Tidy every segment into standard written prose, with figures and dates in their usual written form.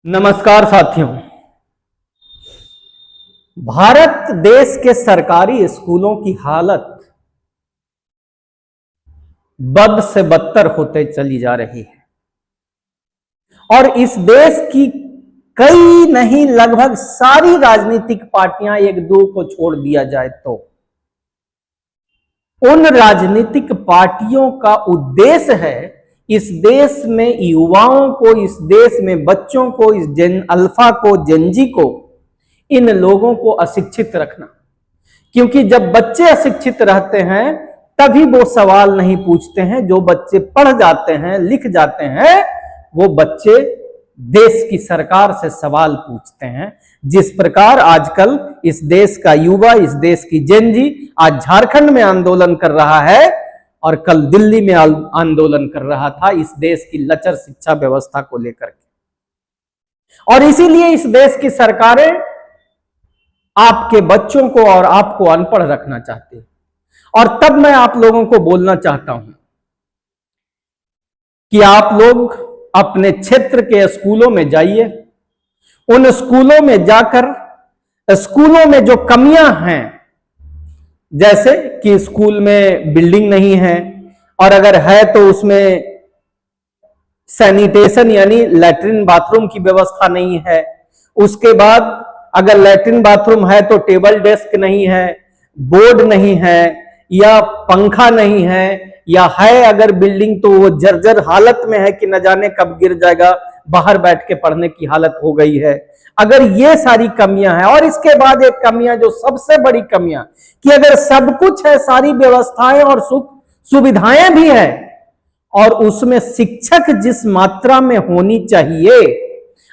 नमस्कार साथियों। भारत देश के सरकारी स्कूलों की हालत बद से बदतर होते चली जा रही है और इस देश की कई नहीं लगभग सारी राजनीतिक पार्टियां एक दो को छोड़ दिया जाए तो उन राजनीतिक पार्टियों का उद्देश्य है इस देश में युवाओं को, इस देश में बच्चों को, इस जेन अल्फा को, जेनजी को, इन लोगों को अशिक्षित रखना। क्योंकि जब बच्चे अशिक्षित रहते हैं तभी वो सवाल नहीं पूछते हैं। जो बच्चे पढ़ जाते हैं, लिख जाते हैं, वो बच्चे देश की सरकार से सवाल पूछते हैं। जिस प्रकार आजकल इस देश का युवा, इस देश की जेनजी आज झारखंड में आंदोलन कर रहा है और कल दिल्ली में आंदोलन कर रहा था इस देश की लचर शिक्षा व्यवस्था को लेकर के। और इसीलिए इस देश की सरकारें आपके बच्चों को और आपको अनपढ़ रखना चाहती है। और तब मैं आप लोगों को बोलना चाहता हूं कि आप लोग अपने क्षेत्र के स्कूलों में जाइए। उन स्कूलों में जाकर स्कूलों में जो कमियां हैं, जैसे कि स्कूल में बिल्डिंग नहीं है और अगर है तो उसमें सैनिटेशन यानी लैट्रिन बाथरूम की व्यवस्था नहीं है। उसके बाद अगर लैट्रिन बाथरूम है तो टेबल डेस्क नहीं है, बोर्ड नहीं है, या पंखा नहीं है, या है अगर बिल्डिंग तो वो जर्जर हालत में है कि न जाने कब गिर जाएगा, बाहर बैठ के पढ़ने की हालत हो गई है। अगर ये सारी कमियां हैं और इसके बाद एक कमियां जो सबसे बड़ी कमियां कि अगर सब कुछ है, सारी व्यवस्थाएं और सुख सुविधाएं भी है और उसमें शिक्षक जिस मात्रा में होनी चाहिए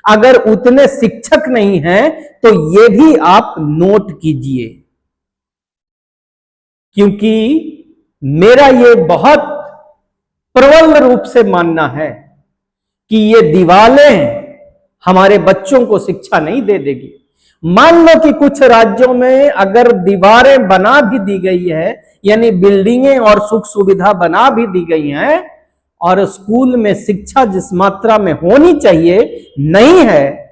अगर उतने शिक्षक नहीं हैं तो ये भी आप नोट कीजिए। क्योंकि मेरा ये बहुत प्रबल रूप से मानना है कि ये दीवारें हमारे बच्चों को शिक्षा नहीं दे देगी। मान लो कि कुछ राज्यों में अगर दीवारें बना भी दी गई है यानी बिल्डिंगें और सुख सुविधा बना भी दी गई हैं और स्कूल में शिक्षा जिस मात्रा में होनी चाहिए नहीं है,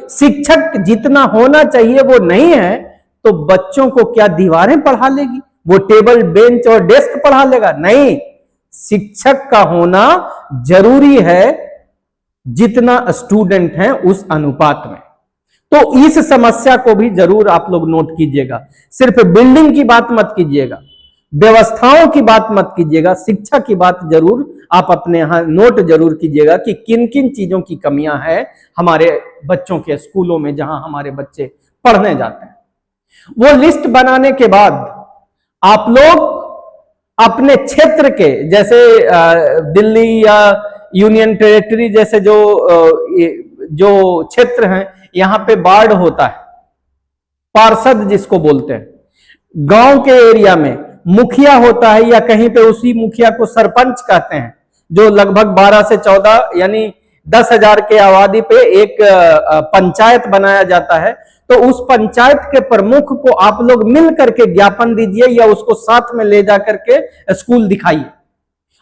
शिक्षक जितना होना चाहिए वो नहीं है, तो बच्चों को क्या दीवारें पढ़ा लेगी? वो टेबल बेंच और डेस्क पढ़ा लेगा? नहीं, शिक्षक का होना जरूरी है जितना स्टूडेंट हैं उस अनुपात में। तो इस समस्या को भी जरूर आप लोग नोट कीजिएगा। सिर्फ बिल्डिंग की बात मत कीजिएगा, व्यवस्थाओं की बात मत कीजिएगा, शिक्षा की बात जरूर आप अपने यहां नोट जरूर कीजिएगा कि किन किन चीजों की कमियां हैं हमारे बच्चों के स्कूलों में जहां हमारे बच्चे पढ़ने जाते हैं। वो लिस्ट बनाने के बाद आप लोग अपने क्षेत्र के, जैसे दिल्ली या यूनियन टेरिटरी जैसे जो क्षेत्र हैं, यहां पे वार्ड होता है, पार्षद जिसको बोलते हैं, गांव के एरिया में मुखिया होता है या कहीं पे उसी मुखिया को सरपंच कहते हैं, जो लगभग 12 से 14 यानी 10,000 के आबादी पे एक पंचायत बनाया जाता है। तो उस पंचायत के प्रमुख को आप लोग मिल करके ज्ञापन दीजिए या उसको साथ में ले जाकर के स्कूल दिखाइए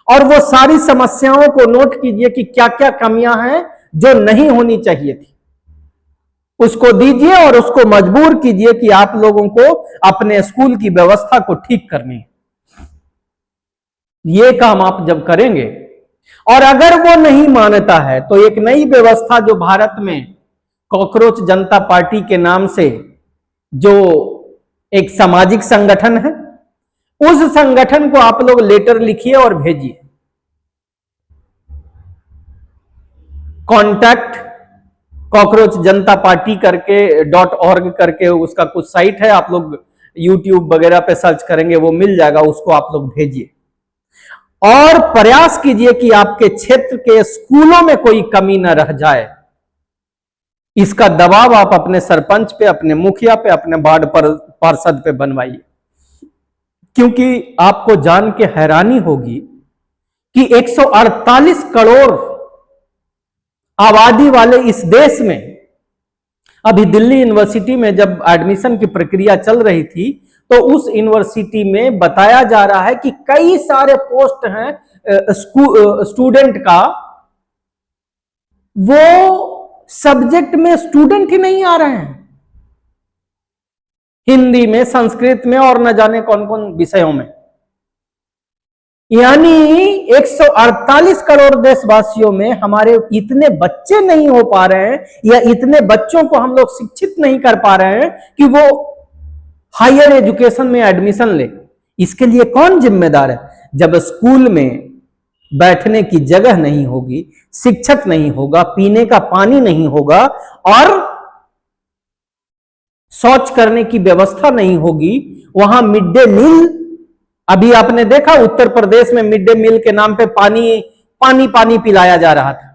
और वो सारी समस्याओं को नोट कीजिए कि क्या क्या कमियां हैं जो नहीं होनी चाहिए थी, उसको दीजिए और उसको मजबूर कीजिए कि आप लोगों को अपने स्कूल की व्यवस्था को ठीक करनी है। ये काम आप जब करेंगे और अगर वो नहीं मानता है तो एक नई व्यवस्था जो भारत में कॉकरोच जनता पार्टी के नाम से जो एक सामाजिक संगठन है, उस संगठन को आप लोग लेटर लिखिए और भेजिए। कॉन्टैक्ट कॉकरोच जनता पार्टी करके .org करके उसका कुछ साइट है, आप लोग YouTube वगैरह पे सर्च करेंगे वो मिल जाएगा, उसको आप लोग भेजिए और प्रयास कीजिए कि आपके क्षेत्र के स्कूलों में कोई कमी न रह जाए। इसका दबाव आप अपने सरपंच पे, अपने मुखिया पे, अपने वार्ड पार्षद पे बनवाइए। क्योंकि आपको जान के हैरानी होगी कि 148 करोड़ आबादी वाले इस देश में अभी दिल्ली यूनिवर्सिटी में जब एडमिशन की प्रक्रिया चल रही थी तो उस यूनिवर्सिटी में बताया जा रहा है कि कई सारे पोस्ट हैं स्टूडेंट का वो सब्जेक्ट में स्टूडेंट ही नहीं आ रहे हैं, हिंदी में, संस्कृत में और न जाने कौन कौन विषयों में। यानी 148 करोड़ देशवासियों में हमारे इतने बच्चे नहीं हो पा रहे हैं, या इतने बच्चों को हम लोग शिक्षित नहीं कर पा रहे हैं कि वो हायर एजुकेशन में एडमिशन ले। इसके लिए कौन जिम्मेदार है? जब स्कूल में बैठने की जगह नहीं होगी, शिक्षक नहीं होगा, पीने का पानी नहीं होगा और शौच करने की व्यवस्था नहीं होगी, वहां मिड डे मील, अभी आपने देखा उत्तर प्रदेश में मिड डे मील के नाम पे पानी पानी पानी पिलाया जा रहा था।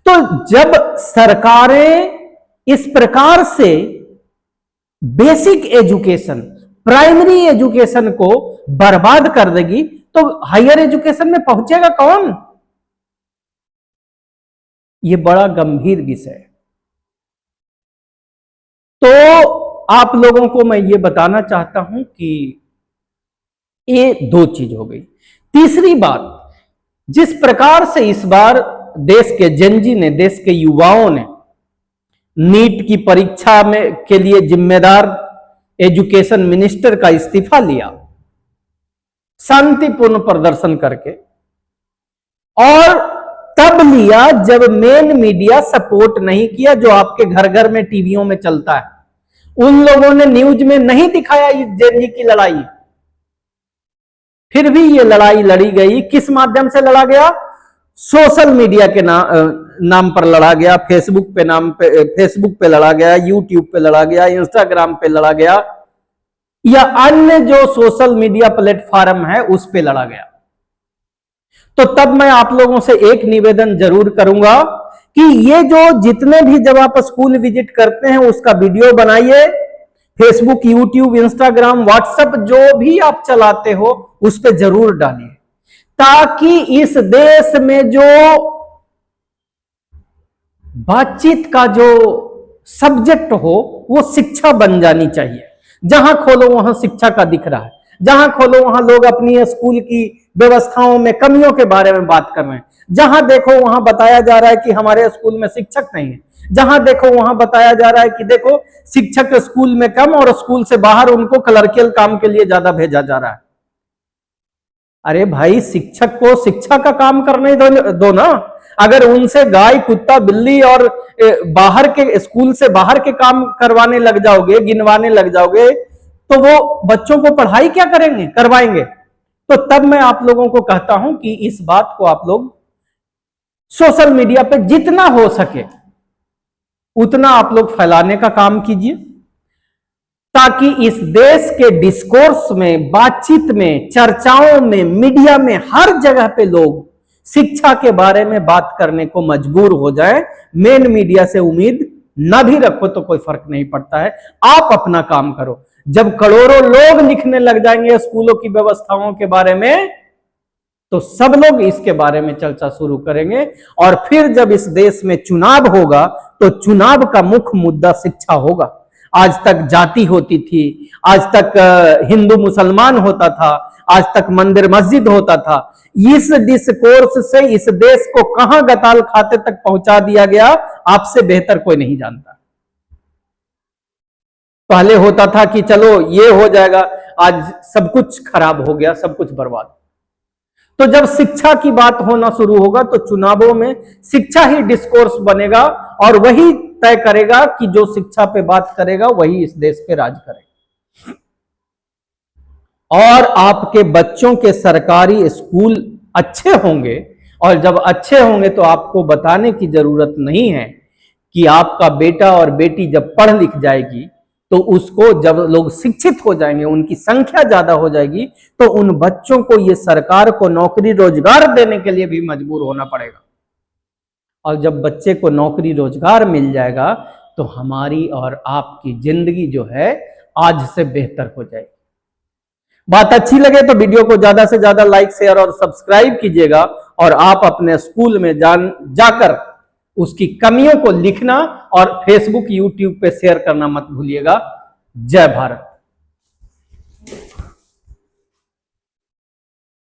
तो जब सरकारें इस प्रकार से बेसिक एजुकेशन, प्राइमरी एजुकेशन को बर्बाद कर देगी तो हायर एजुकेशन में पहुंचेगा कौन? यह बड़ा गंभीर विषय है। तो आप लोगों को मैं ये बताना चाहता हूं कि ये दो चीज हो गई। तीसरी बात, जिस प्रकार से इस बार देश के जेनजी ने, देश के युवाओं ने नीट की परीक्षा में के लिए जिम्मेदार एजुकेशन मिनिस्टर का इस्तीफा लिया शांतिपूर्ण प्रदर्शन करके, और तब लिया जब मेन मीडिया सपोर्ट नहीं किया, जो आपके घर घर में टीवियों में चलता है। उन लोगों ने न्यूज में नहीं दिखाया जेनजी की लड़ाई, फिर भी ये लड़ाई लड़ी गई। किस माध्यम से लड़ा गया? सोशल मीडिया के नाम पर लड़ा गया, फेसबुक पे लड़ा गया, यूट्यूब पे लड़ा गया, इंस्टाग्राम पे लड़ा गया, या अन्य जो सोशल मीडिया प्लेटफॉर्म है उस पे लड़ा गया। तो तब मैं आप लोगों से एक निवेदन जरूर करूंगा कि ये जो जितने भी जब आप स्कूल विजिट करते हैं उसका वीडियो बनाइए, फेसबुक, यूट्यूब, इंस्टाग्राम, व्हाट्सएप जो भी आप चलाते हो उस पे जरूर डालिए, ताकि इस देश में जो बातचीत का जो सब्जेक्ट हो वो शिक्षा बन जानी चाहिए। जहां खोलो वहां शिक्षा का दिख रहा है, जहां खोलो वहां लोग अपनी स्कूल की व्यवस्थाओं में कमियों के बारे में बात कर रहे हैं। जहां देखो वहां बताया जा रहा है कि हमारे स्कूल में शिक्षक नहीं है, जहां देखो वहां बताया जा रहा है कि देखो शिक्षक स्कूल में कम और स्कूल से बाहर उनको क्लर्कियल काम के लिए ज्यादा भेजा जा रहा है। अरे भाई, शिक्षक को शिक्षा का काम करने दो ना। अगर उनसे गाय, कुत्ता, बिल्ली और बाहर के स्कूल से बाहर के काम करवाने लग जाओगे, गिनवाने लग जाओगे, तो वो बच्चों को पढ़ाई क्या करेंगे, करवाएंगे? तो तब मैं आप लोगों को कहता हूं कि इस बात को आप लोग सोशल मीडिया पे जितना हो सके उतना आप लोग फैलाने का काम कीजिए, ताकि इस देश के डिस्कोर्स में, बातचीत में, चर्चाओं में, मीडिया में, हर जगह पे लोग शिक्षा के बारे में बात करने को मजबूर हो जाए। मेन मीडिया से उम्मीद ना भी रखो तो कोई फर्क नहीं पड़ता है, आप अपना काम करो। जब करोड़ों लोग लिखने लग जाएंगे स्कूलों की व्यवस्थाओं के बारे में, तो सब लोग इसके बारे में चर्चा शुरू करेंगे। और फिर जब इस देश में चुनाव होगा तो चुनाव का मुख्य मुद्दा शिक्षा होगा। आज तक जाति होती थी, आज तक हिंदू मुसलमान होता था, आज तक मंदिर मस्जिद होता था। इस डिस्कोर्स से इस देश को कहां गताल खाते तक पहुंचा दिया गया, आपसे बेहतर कोई नहीं जानता। पहले होता था कि चलो ये हो जाएगा, आज सब कुछ खराब हो गया, सब कुछ बर्बाद। तो जब शिक्षा की बात होना शुरू होगा तो चुनावों में शिक्षा ही डिस्कोर्स बनेगा और वही तय करेगा कि जो शिक्षा पे बात करेगा वही इस देश पे राज करेगा। और आपके बच्चों के सरकारी स्कूल अच्छे होंगे, और जब अच्छे होंगे तो आपको बताने की जरूरत नहीं है कि आपका बेटा और बेटी जब पढ़ लिख जाएगी तो उसको, जब लोग शिक्षित हो जाएंगे, उनकी संख्या ज्यादा हो जाएगी, तो उन बच्चों को ये सरकार को नौकरी रोजगार देने के लिए भी मजबूर होना पड़ेगा। और जब बच्चे को नौकरी रोजगार मिल जाएगा तो हमारी और आपकी जिंदगी जो है आज से बेहतर हो जाएगी। बात अच्छी लगे तो वीडियो को ज्यादा से ज्यादा लाइक, शेयर और सब्सक्राइब कीजिएगा, और आप अपने स्कूल में जाकर उसकी कमियों को लिखना और फेसबुक, यूट्यूब पे शेयर करना मत भूलिएगा। जय भारत।